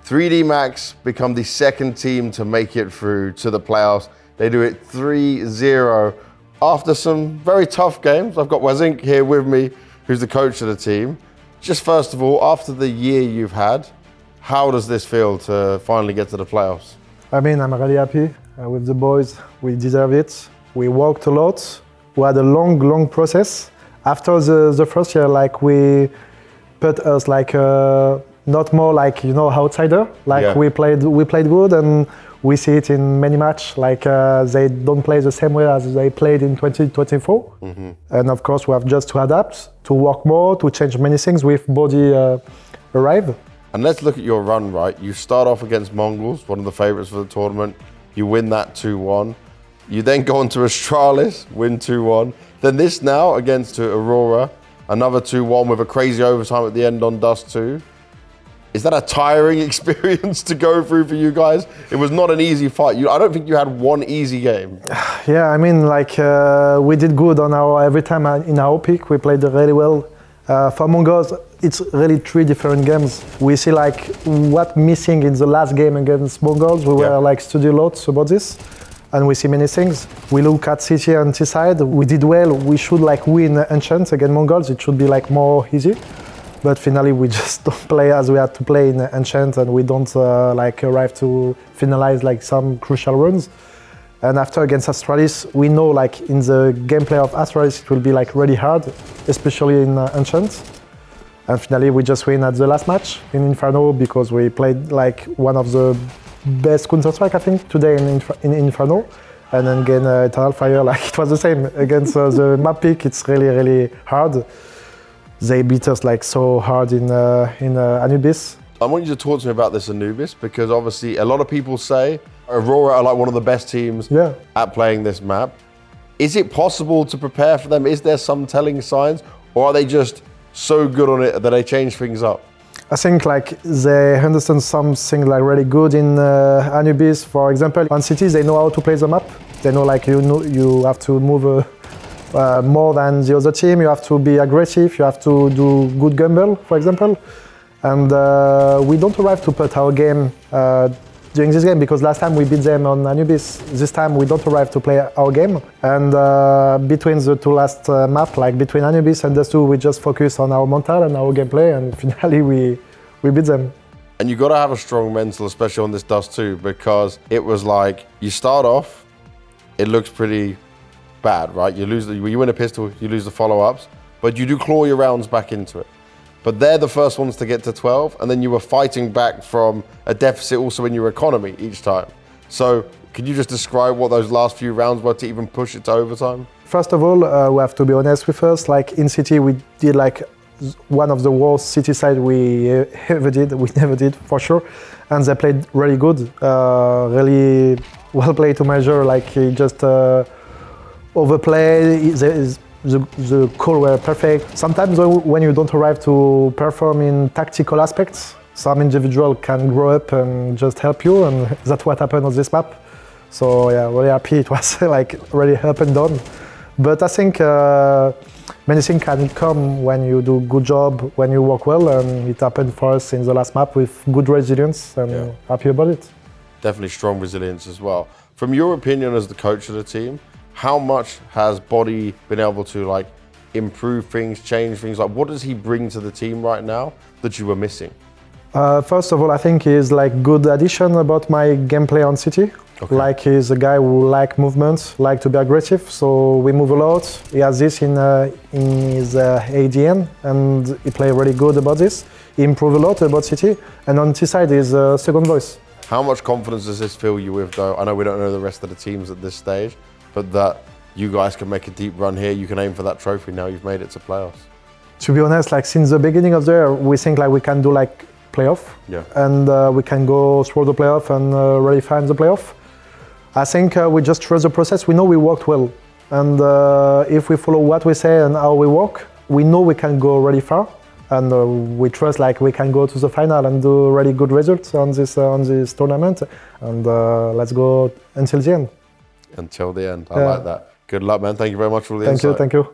3D Max become the second team to make it through to the playoffs. They do it 3-0 after some very tough games. I've got wasiNk here with me, who's the coach of the team. Just first of all, after the year you've had, how does this feel to finally get to the playoffs? I mean, I'm really happy with the boys. We deserve it. We worked a lot. We had a long process. After the first year, like we put us like not more like outsider. Like we played good, and we see it in many matches. Like they don't play the same way as they played in 2024. Mm-hmm. And of course, we have just to adapt, to work more, to change many things with body arrive. And let's look at your run, right? You start off against MongolZ, one of the favorites for the tournament. You win that 2-1. You then go on to Astralis, win 2-1. Then this now against Aurora, another 2-1 with a crazy overtime at the end on Dust 2. Is that a tiring experience to go through for you guys? It was not an easy fight. I don't think you had one easy game. Yeah, I mean, like we did good on every time in our peak. We played really well. For MongolZ, it's really 3 different games. We see like what missing in the last game against MongolZ. We were like studying lots about this, and we see many things. We look at CT and T-side. We did well. We should like win Enchant against MongolZ. It should be like more easy. But finally, we just don't play as we had to play in Enchant, and we don't like arrive to finalize like some crucial runs. And after against Astralis, we know like in the gameplay of Astralis, it will be like really hard, especially in Enchant. And finally, we just win at the last match in Inferno because we played like one of the best Counter-Strike, I think, today in Inferno. And then again, Eternal Fire, like it was the same against the map pick. It's really hard. They beat us like so hard in Anubis. I want you to talk to me about this Anubis because obviously a lot of people say Aurora are like one of the best teams at playing this map. Is it possible to prepare for them? Is there some telling signs, or are they just so good on it that they change things up? I think like they understand something like really good in Anubis. For example, on cities they know how to play the map. They know like you have to move more than the other team. You have to be aggressive. You have to do good gamble, for example. And we don't arrive to put our game during this game because last time we beat them on Anubis. This time we don't arrive to play our game. And between the 2 last map, like between Anubis and Dust 2, we just focus on our mental and our gameplay, and finally we beat them. And you got to have a strong mental, especially on this Dust 2, because it was like you start off, it looks pretty bad, right? You win a pistol, you lose the follow-ups, but you do claw your rounds back into it. But they're the first ones to get to 12, and then you were fighting back from a deficit also in your economy each time. So could you just describe what those last few rounds were to even push it to overtime? First of all, we have to be honest with us. Like in City, we did like one of the worst City side we ever did. We never did, for sure. And they played really good, really well played to measure. Like he just overplay. The call were perfect. Sometimes when you don't arrive to perform in tactical aspects, some individual can grow up and just help you, and that's what happened on this map. So yeah, really happy. It was like really up and down. But I think many things can come when you do good job, when you work well, and it happened for us in the last map with good resilience, and happy about it. Definitely strong resilience as well. From your opinion as the coach of the team, how much has Body been able to like improve things, change things? Like what does he bring to the team right now that you were missing? First of all, I think he's like good addition about my gameplay on City. Okay. Like he's a guy who like movement, like to be aggressive. So we move a lot. He has this in his ADN, and he play really good about this. He improved a lot about City, and on T-side he's second voice. How much confidence does this fill you with, though? I know we don't know the rest of the teams at this stage, but that you guys can make a deep run here. You can aim for that trophy now. You've made it to playoffs. To be honest, like since the beginning of the year, we think like we can do like playoff, and we can go through the playoff and really find the playoff. I think we just trust the process. We know we worked well, and if we follow what we say and how we work, we know we can go really far, and we trust like we can go to the final and do really good results on this tournament, and let's go until the end. Until the end, I like that. Good luck, man. Thank you very much for all the insight. Thank you.